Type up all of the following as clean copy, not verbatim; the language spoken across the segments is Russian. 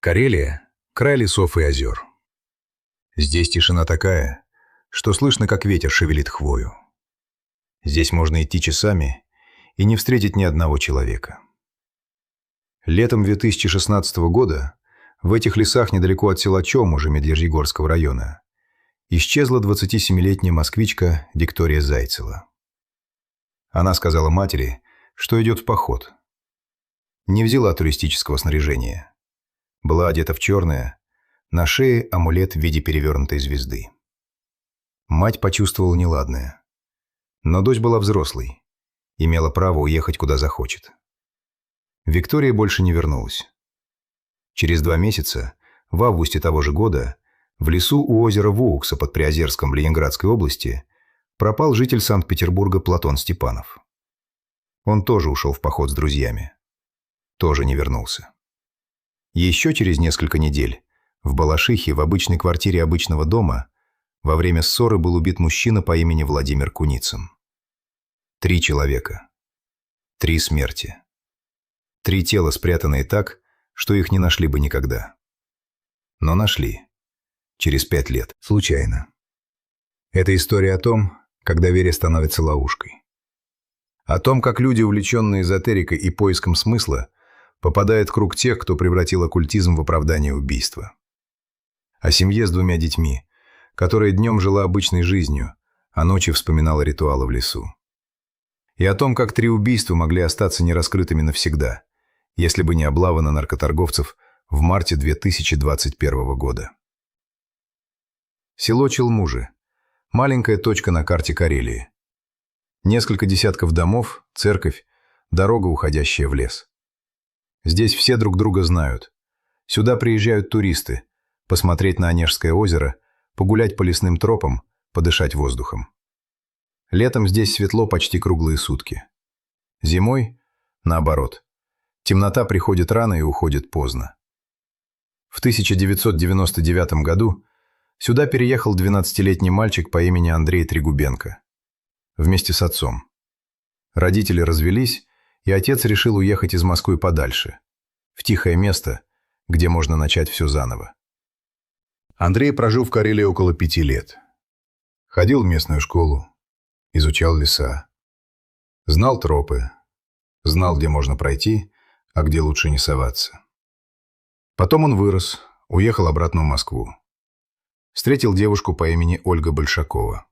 Карелия – край лесов и озер. Здесь тишина такая, что слышно, как ветер шевелит хвою. Здесь можно идти часами и не встретить ни одного человека. Летом 2016 года в этих лесах недалеко от села Чом, уже Медвежьегорского района, исчезла 27-летняя москвичка Виктория Зайцева. Она сказала матери, что идет в поход. Не взяла туристического снаряжения. Была одета в черное, на шее амулет в виде перевернутой звезды. Мать почувствовала неладное. Но дочь была взрослой, имела право уехать куда захочет. Виктория больше не вернулась. Через 2 месяца, в августе того же года, в лесу у озера Воукса под Приозерском в Ленинградской области пропал житель Санкт-Петербурга Платон Степанов. Он тоже ушел в поход с друзьями. Тоже не вернулся. Еще через несколько недель в Балашихе, в обычной квартире обычного дома, во время ссоры был убит мужчина по имени Владимир Куницын. 3 человека. 3 смерти. 3 тела, спрятанные так, что их не нашли бы никогда. Но нашли. Через 5 лет. Случайно. Это история о том, как доверие становится ловушкой. О том, как люди, увлеченные эзотерикой и поиском смысла, попадают в круг тех, кто превратил оккультизм в оправдание убийства. О семье с 2 детьми, которая днем жила обычной жизнью, а ночью вспоминала ритуалы в лесу. И о том, как 3 убийства могли остаться нераскрытыми навсегда, если бы не облава на наркоторговцев в марте 2021 года. Село Челмужи. Маленькая точка на карте Карелии. Несколько десятков домов, церковь, дорога, уходящая в лес. Здесь все друг друга знают. Сюда приезжают туристы, посмотреть на Онежское озеро, погулять по лесным тропам, подышать воздухом. Летом здесь светло почти круглые сутки. Зимой, наоборот, темнота приходит рано и уходит поздно. В 1999 году сюда переехал 12-летний мальчик по имени Андрей Трегубенко. Вместе с отцом. Родители развелись, и отец решил уехать из Москвы подальше, в тихое место, где можно начать все заново. Андрей прожил в Карелии около 5 лет. Ходил в местную школу, изучал леса. Знал тропы, знал, где можно пройти, а где лучше не соваться. Потом он вырос, уехал обратно в Москву. Встретил девушку по имени Ольга Большакова.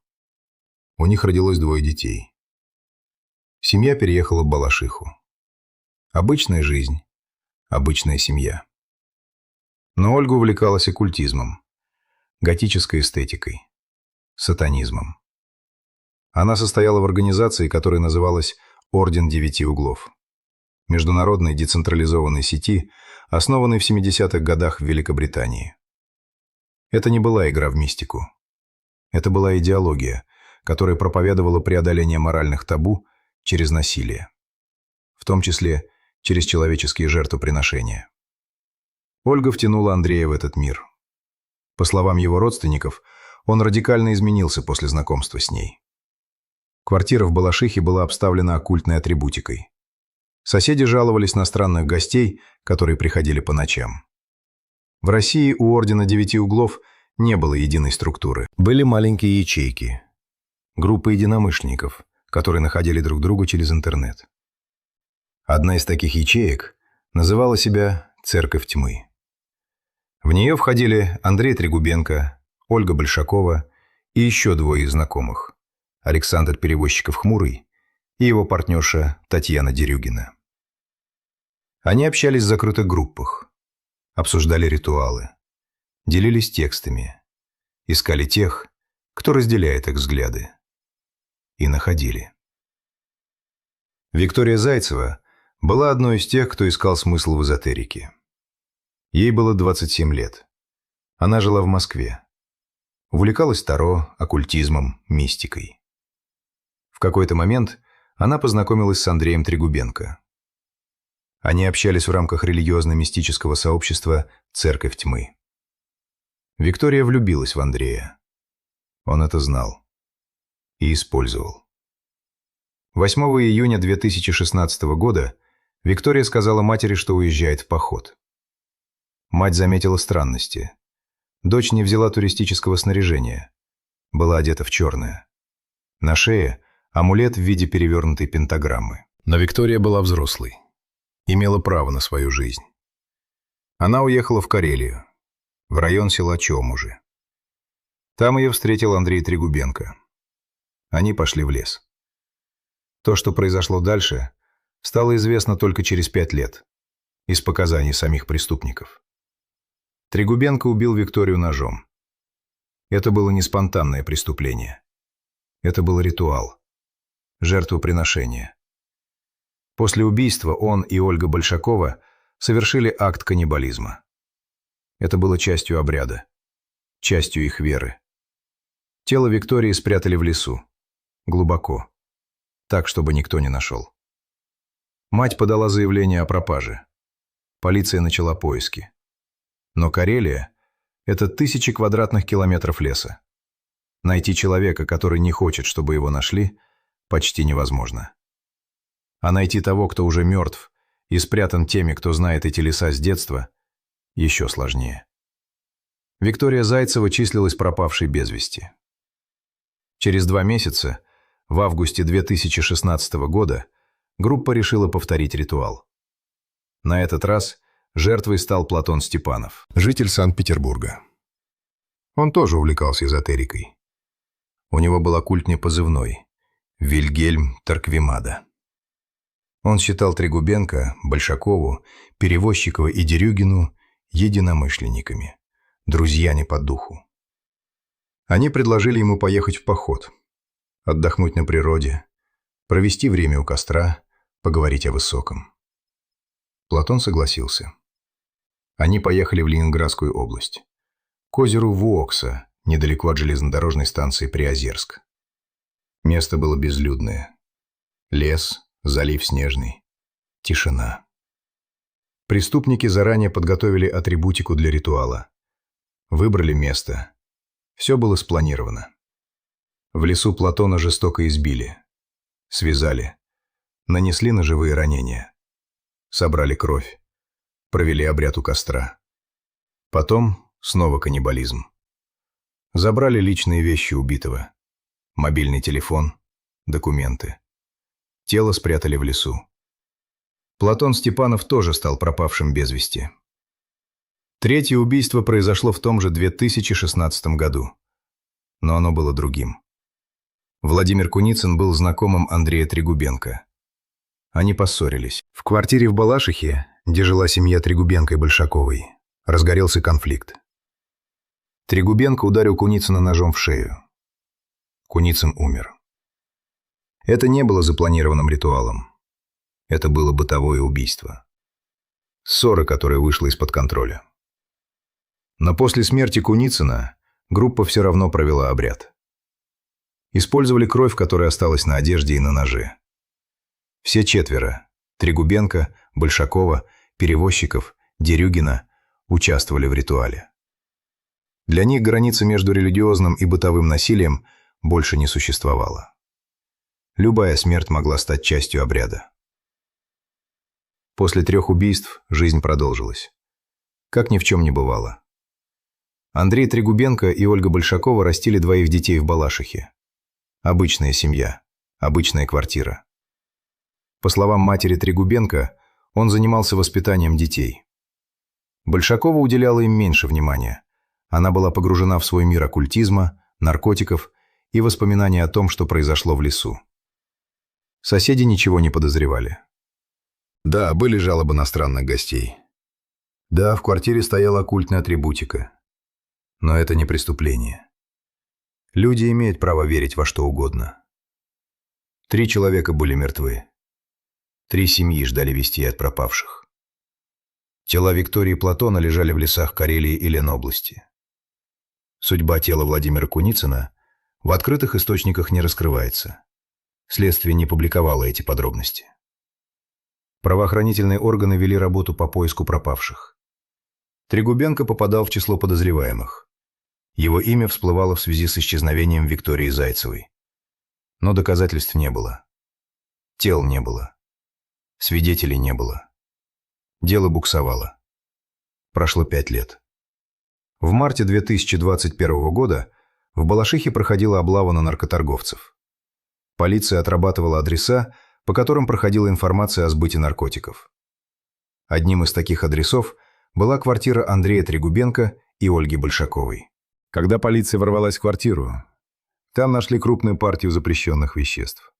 У них родилось 2 детей. Семья переехала в Балашиху. Обычная жизнь, обычная семья. Но Ольга увлекалась оккультизмом, готической эстетикой, сатанизмом. Она состояла в организации, которая называлась «Орден 9 углов», международной децентрализованной сети, основанной в 70-х годах в Великобритании. Это не была игра в мистику. Это была идеология, которая проповедовала преодоление моральных табу через насилие, в том числе через человеческие жертвоприношения. Ольга втянула Андрея в этот мир. По словам его родственников, он радикально изменился после знакомства с ней. Квартира в Балашихе была обставлена оккультной атрибутикой. Соседи жаловались на странных гостей, которые приходили по ночам. В России у Ордена 9 углов не было единой структуры. Были маленькие ячейки, группы единомышленников, которые находили друг друга через интернет. Одна из таких ячеек называла себя «Церковь тьмы». В нее входили Андрей Трегубенко, Ольга Большакова и еще 2 их знакомых – Александр Перевозчиков-Хмурый и его партнерша Татьяна Дерюгина. Они общались в закрытых группах, обсуждали ритуалы, делились текстами, искали тех, кто разделяет их взгляды. И находили. Виктория Зайцева была одной из тех, кто искал смысл в эзотерике. Ей было 27 лет. Она жила в Москве. Увлекалась таро, оккультизмом, мистикой. В какой-то момент она познакомилась с Андреем Трегубенко. Они общались в рамках религиозно-мистического сообщества «Церковь тьмы». Виктория влюбилась в Андрея. Он это знал. И использовал. 8 июня 2016 года Виктория сказала матери, что уезжает в поход. Мать заметила странности. Дочь не взяла туристического снаряжения. Была одета в черное. На шее амулет в виде перевернутой пентаграммы. Но Виктория была взрослой. Имела право на свою жизнь. Она уехала в Карелию, в район села Чомужи. Там ее встретил Андрей Трегубенко. Они пошли в лес. То, что произошло дальше, стало известно только через 5 лет, из показаний самих преступников. Трегубенко убил Викторию ножом. Это было не спонтанное преступление. Это был ритуал, жертвоприношение. После убийства он и Ольга Большакова совершили акт каннибализма. Это было частью обряда, частью их веры. Тело Виктории спрятали в лесу, глубоко, так, чтобы никто не нашел. Мать подала заявление о пропаже. Полиция начала поиски. Но Карелия – это 1000 квадратных километров леса. Найти человека, который не хочет, чтобы его нашли, почти невозможно. А найти того, кто уже мертв и спрятан теми, кто знает эти леса с детства, еще сложнее. Виктория Зайцева числилась пропавшей без вести. Через 2 месяца, в августе 2016 года, группа решила повторить ритуал. На этот раз жертвой стал Платон Степанов, житель Санкт-Петербурга. Он тоже увлекался эзотерикой. У него был оккультный позывной – Вильгельм Торквемада. Он считал Трегубенко, Большакову, Перевозчикова и Дерюгину единомышленниками, друзьями по духу. Они предложили ему поехать в поход, отдохнуть на природе, провести время у костра, поговорить о высоком. Платон согласился. Они поехали в Ленинградскую область, к озеру Вуокса, недалеко от железнодорожной станции Приозерск. Место было безлюдное. Лес, залив снежный, тишина. Преступники заранее подготовили атрибутику для ритуала. Выбрали место. Все было спланировано. В лесу Платона жестоко избили. Связали. Нанесли ножевые ранения. Собрали кровь. Провели обряд у костра. Потом снова каннибализм. Забрали личные вещи убитого. Мобильный телефон, документы. Тело спрятали в лесу. Платон Степанов тоже стал пропавшим без вести. Третье убийство произошло в том же 2016 году. Но оно было другим. Владимир Куницын был знакомым Андрея Трегубенко. Они поссорились. В квартире в Балашихе, где жила семья Трегубенко и Большаковой, разгорелся конфликт. Трегубенко ударил Куницына ножом в шею. Куницын умер. Это не было запланированным ритуалом. Это было бытовое убийство. Ссора, которая вышла из-под контроля. Но после смерти Куницына группа все равно провела обряд. Использовали кровь, которая осталась на одежде и на ноже. Все 4 – Трегубенко, Большакова, Перевозчиков, Дерюгина – участвовали в ритуале. Для них граница между религиозным и бытовым насилием больше не существовала. Любая смерть могла стать частью обряда. После 3 убийств жизнь продолжилась. Как ни в чем не бывало. Андрей Трегубенко и Ольга Большакова растили 2 детей в Балашихе. Обычная семья, обычная квартира. По словам матери Трегубенко, он занимался воспитанием детей. Большакова уделяла им меньше внимания. Она была погружена в свой мир оккультизма, наркотиков и воспоминаний о том, что произошло в лесу. Соседи ничего не подозревали. Да, были жалобы на странных гостей. Да, в квартире стояла оккультная атрибутика. Но это не преступление. Люди имеют право верить во что угодно. 3 человека были мертвы. 3 семьи ждали вестей от пропавших. Тела Виктории и Платона лежали в лесах Карелии и Ленобласти. Судьба тела Владимира Куницына в открытых источниках не раскрывается. Следствие не публиковало эти подробности. Правоохранительные органы вели работу по поиску пропавших. Трегубенко попадал в число подозреваемых. Его имя всплывало в связи с исчезновением Виктории Зайцевой. Но доказательств не было. Тел не было. Свидетелей не было. Дело буксовало. Прошло 5 лет. В марте 2021 года в Балашихе проходила облава на наркоторговцев. Полиция отрабатывала адреса, по которым проходила информация о сбыте наркотиков. Одним из таких адресов была квартира Андрея Трегубенко и Ольги Большаковой. Когда полиция ворвалась в квартиру, там нашли крупную партию запрещенных веществ.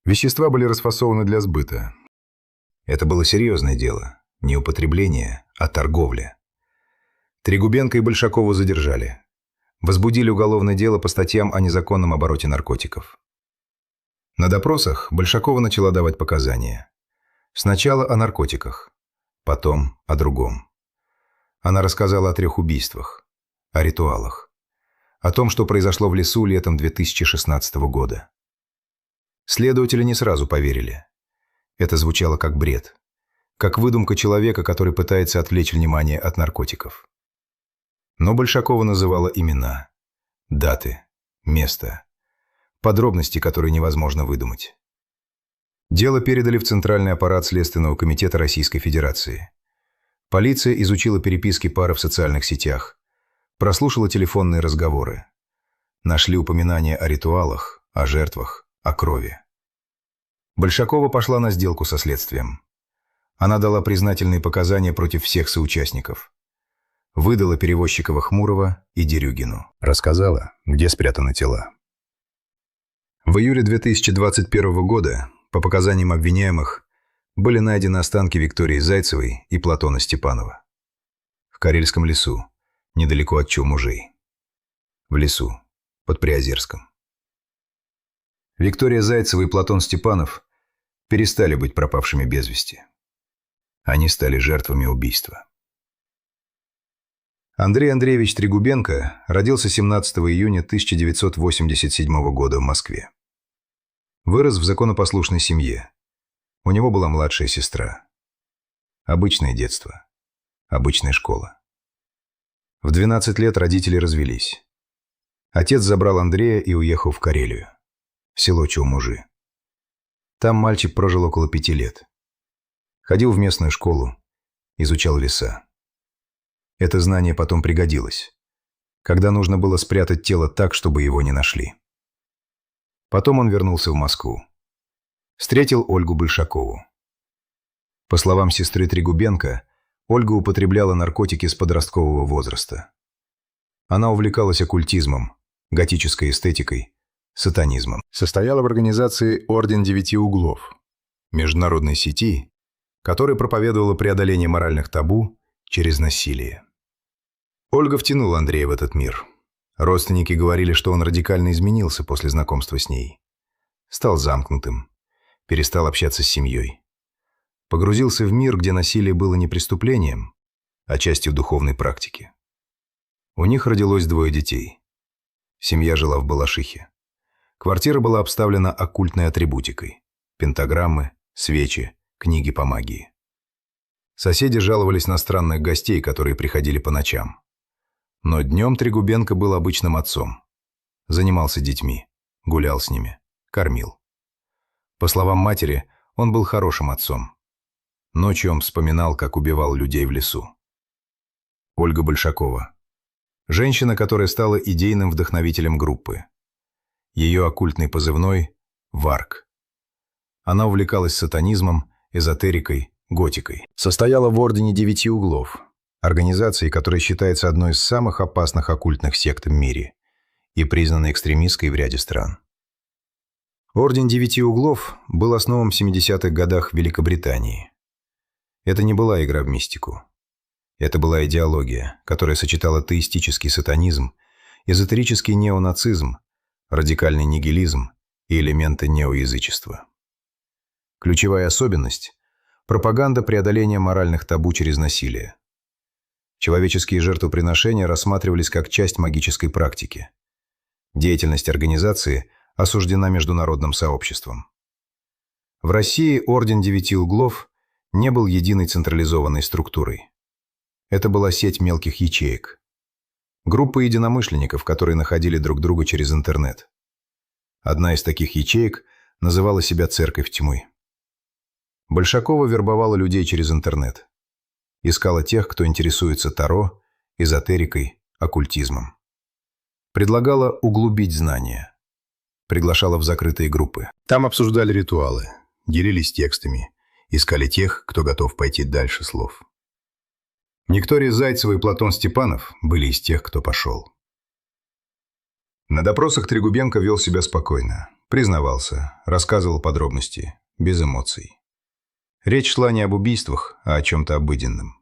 Вещества были расфасованы для сбыта. Это было серьезное дело. Не употребление, а торговля. Трегубенко и Большакову задержали. Возбудили уголовное дело по статьям о незаконном обороте наркотиков. На допросах Большакова начала давать показания. Сначала о наркотиках, потом о другом. Она рассказала о 3 убийствах, о ритуалах, о том, что произошло в лесу летом 2016 года. Следователи не сразу поверили. Это звучало как бред, как выдумка человека, который пытается отвлечь внимание от наркотиков. Но Большакова называла имена, даты, место, подробности, которые невозможно выдумать. Дело передали в Центральный аппарат Следственного комитета Российской Федерации. Полиция изучила переписки пары в социальных сетях, прослушала телефонные разговоры. Нашли упоминания о ритуалах, о жертвах, о крови. Большакова пошла на сделку со следствием. Она дала признательные показания против всех соучастников. Выдала перевозчикова Хмурова и Дерюгину. Рассказала, где спрятаны тела. В июле 2021 года, по показаниям обвиняемых, были найдены останки Виктории Зайцевой и Платона Степанова. В Карельском лесу, недалеко от Челмужей. В лесу, под Приозерском. Виктория Зайцева и Платон Степанов перестали быть пропавшими без вести. Они стали жертвами убийства. Андрей Андреевич Трегубенко родился 17 июня 1987 года в Москве. Вырос в законопослушной семье. У него была младшая сестра. Обычное детство. Обычная школа. В 12 лет родители развелись. Отец забрал Андрея и уехал в Карелию, в село Челмужи. Там мальчик прожил около 5 лет. Ходил в местную школу, изучал леса. Это знание потом пригодилось, когда нужно было спрятать тело так, чтобы его не нашли. Потом он вернулся в Москву. Встретил Ольгу Большакову. По словам сестры Трегубенко, Ольга употребляла наркотики с подросткового возраста. Она увлекалась оккультизмом, готической эстетикой, сатанизмом. Состояла в организации «Орден Девяти Углов», международной сети, которая проповедовала преодоление моральных табу через насилие. Ольга втянула Андрея в этот мир. Родственники говорили, что он радикально изменился после знакомства с ней. Стал замкнутым, перестал общаться с семьей. Погрузился в мир, где насилие было не преступлением, а частью духовной практики. У них родилось 2 детей. Семья жила в Балашихе. Квартира была обставлена оккультной атрибутикой: пентаграммы, свечи, книги по магии. Соседи жаловались на странных гостей, которые приходили по ночам. Но днем Трегубенко был обычным отцом. Занимался детьми, гулял с ними, кормил. По словам матери, он был хорошим отцом. Ночью он вспоминал, как убивал людей в лесу. Ольга Большакова. Женщина, которая стала идейным вдохновителем группы. Ее оккультный позывной – Варк. Она увлекалась сатанизмом, эзотерикой, готикой. Состояла в Ордене Девяти Углов, организации, которая считается одной из самых опасных оккультных сект в мире и признана экстремистской в ряде стран. Орден Девяти Углов был основан в 70-х годах в Великобритании. Это не была игра в мистику. Это была идеология, которая сочетала теистический сатанизм, эзотерический неонацизм, радикальный нигилизм и элементы неоязычества. Ключевая особенность – пропаганда преодоления моральных табу через насилие. Человеческие жертвоприношения рассматривались как часть магической практики. Деятельность организации осуждена международным сообществом. В России Орден Девяти Углов не был единой централизованной структурой. Это была сеть мелких ячеек. Группа единомышленников, которые находили друг друга через интернет. Одна из таких ячеек называла себя «Церковь тьмы». Большакова вербовала людей через интернет. искала тех, кто интересуется таро, эзотерикой, оккультизмом. Предлагала углубить знания. Приглашала в закрытые группы. Там обсуждали ритуалы, делились текстами, искали тех, кто готов пойти дальше слов. Виктория Зайцева и Платон Степанов были из тех, кто пошел. На допросах Трегубенко вел себя спокойно, признавался, рассказывал подробности, без эмоций. Речь шла не об убийствах, а о чем-то обыденном.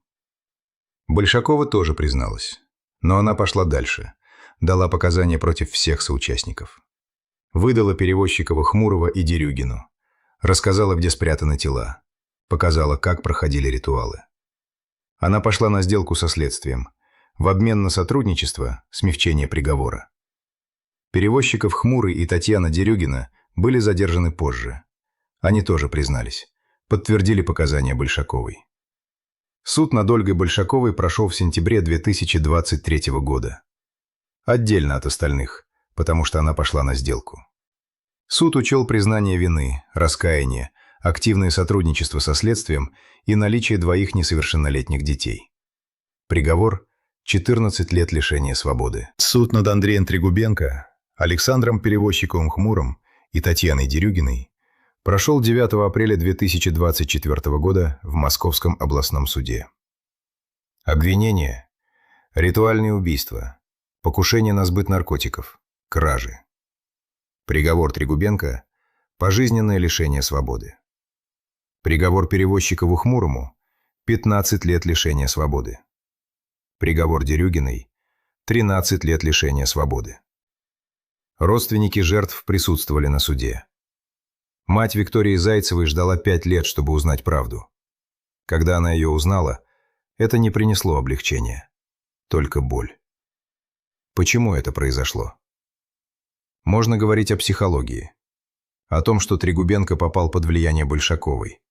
Большакова тоже призналась, но она пошла дальше, дала показания против всех соучастников. Выдала Перевозчикова, Хмурого и Дерюгину, рассказала, где спрятаны тела, показала, как проходили ритуалы. Она пошла на сделку со следствием, в обмен на сотрудничество, смягчение приговора. Перевозчиков, Хмурый и Татьяна Дерюгина были задержаны позже. Они тоже признались, подтвердили показания Большаковой. Суд над Ольгой Большаковой прошел в сентябре 2023 года. Отдельно от остальных, потому что она пошла на сделку. Суд учел признание вины, раскаяние, активное сотрудничество со следствием и наличие 2 несовершеннолетних детей. Приговор – 14 лет лишения свободы. Суд над Андреем Трегубенко, Александром Перевозчиковым Хмурым и Татьяной Дерюгиной прошел 9 апреля 2024 года в Московском областном суде. Обвинения – ритуальные убийства, покушение на сбыт наркотиков, кражи. Приговор Трегубенко – пожизненное лишение свободы. Приговор Перевозчикову Хмурому – 15 лет лишения свободы. Приговор Дерюгиной – 13 лет лишения свободы. Родственники жертв присутствовали на суде. Мать Виктории Зайцевой ждала 5 лет, чтобы узнать правду. Когда она ее узнала, это не принесло облегчения, только боль. Почему это произошло? Можно говорить о психологии, о том, что Трегубенко попал под влияние Большаковой,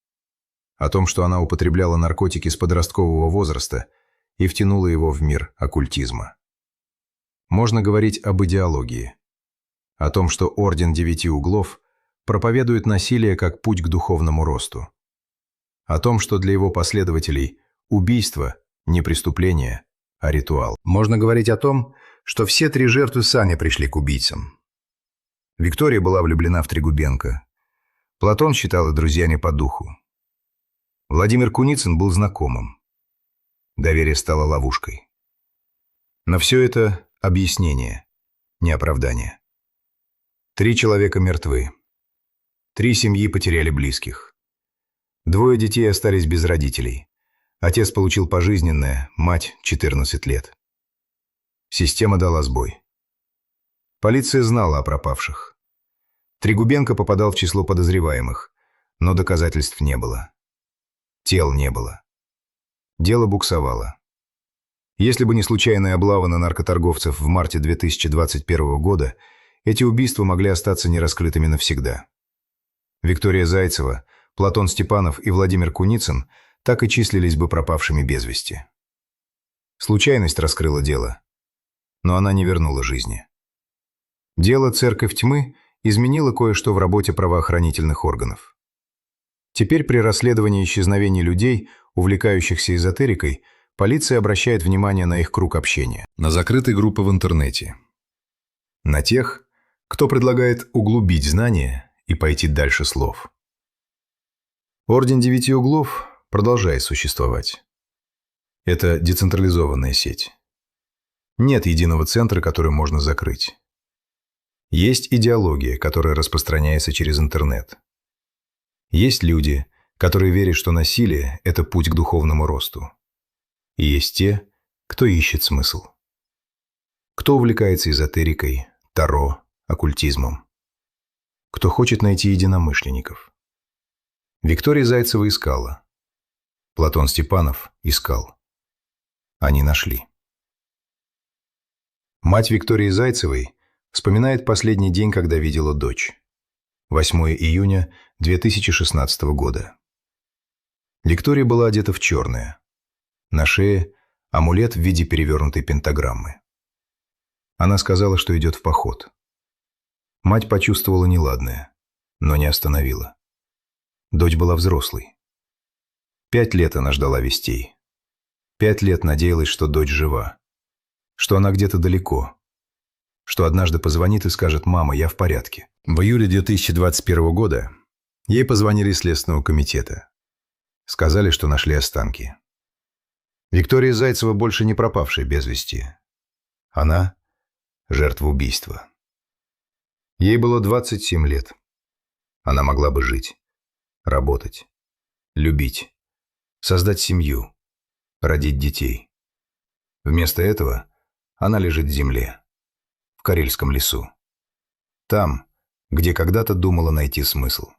о том, что она употребляла наркотики с подросткового возраста и втянула его в мир оккультизма. Можно говорить об идеологии, о том, что Орден Девяти Углов проповедует насилие как путь к духовному росту, о том, что для его последователей убийство не преступление, а ритуал. Можно говорить о том, что все 3 жертвы сами пришли к убийцам. Виктория была влюблена в Трегубенко. Платон считал их друзьями по духу. Владимир Куницын был знакомым. Доверие стало ловушкой. Но все это объяснение, не оправдание. 3 человека мертвы. 3 семьи потеряли близких. 2 детей остались без родителей. Отец получил пожизненное, мать – 14 лет. Система дала сбой. Полиция знала о пропавших. Трегубенко попадал в число подозреваемых, но доказательств не было. Тел не было. Дело буксовало. Если бы не случайная облава на наркоторговцев в марте 2021 года, эти убийства могли остаться нераскрытыми навсегда. Виктория Зайцева, Платон Степанов и Владимир Куницын так и числились бы пропавшими без вести. Случайность раскрыла дело, но она не вернула жизни. Дело «Церковь тьмы» изменило кое-что в работе правоохранительных органов. Теперь при расследовании исчезновений людей, увлекающихся эзотерикой, полиция обращает внимание на их круг общения. На закрытые группы в интернете. На тех, кто предлагает углубить знания и пойти дальше слов. Орден Девяти Углов продолжает существовать. Это децентрализованная сеть. Нет единого центра, который можно закрыть. Есть идеология, которая распространяется через интернет. Есть люди, которые верят, что насилие – это путь к духовному росту. И есть те, кто ищет смысл. Кто увлекается эзотерикой, таро, оккультизмом. Кто хочет найти единомышленников. Виктория Зайцева искала. Платон Степанов искал. Они нашли. Мать Виктории Зайцевой вспоминает последний день, когда видела дочь. 8 июня 2016 года. Виктория была одета в черное. На шее амулет в виде перевернутой пентаграммы. Она сказала, что идет в поход. Мать почувствовала неладное, но не остановила. Дочь была взрослой. 5 лет она ждала вестей. 5 лет надеялась, что дочь жива, что она где-то далеко, что однажды позвонит и скажет: «Мама, я в порядке». В июле 2021 года ей позвонили из Следственного комитета. Сказали, что нашли останки. Виктория Зайцева больше не пропавшая без вести. Она – жертва убийства. Ей было 27 лет. Она могла бы жить, работать, любить, создать семью, родить детей. Вместо этого она лежит в земле, в Карельском лесу. Там, где когда-то думала найти смысл.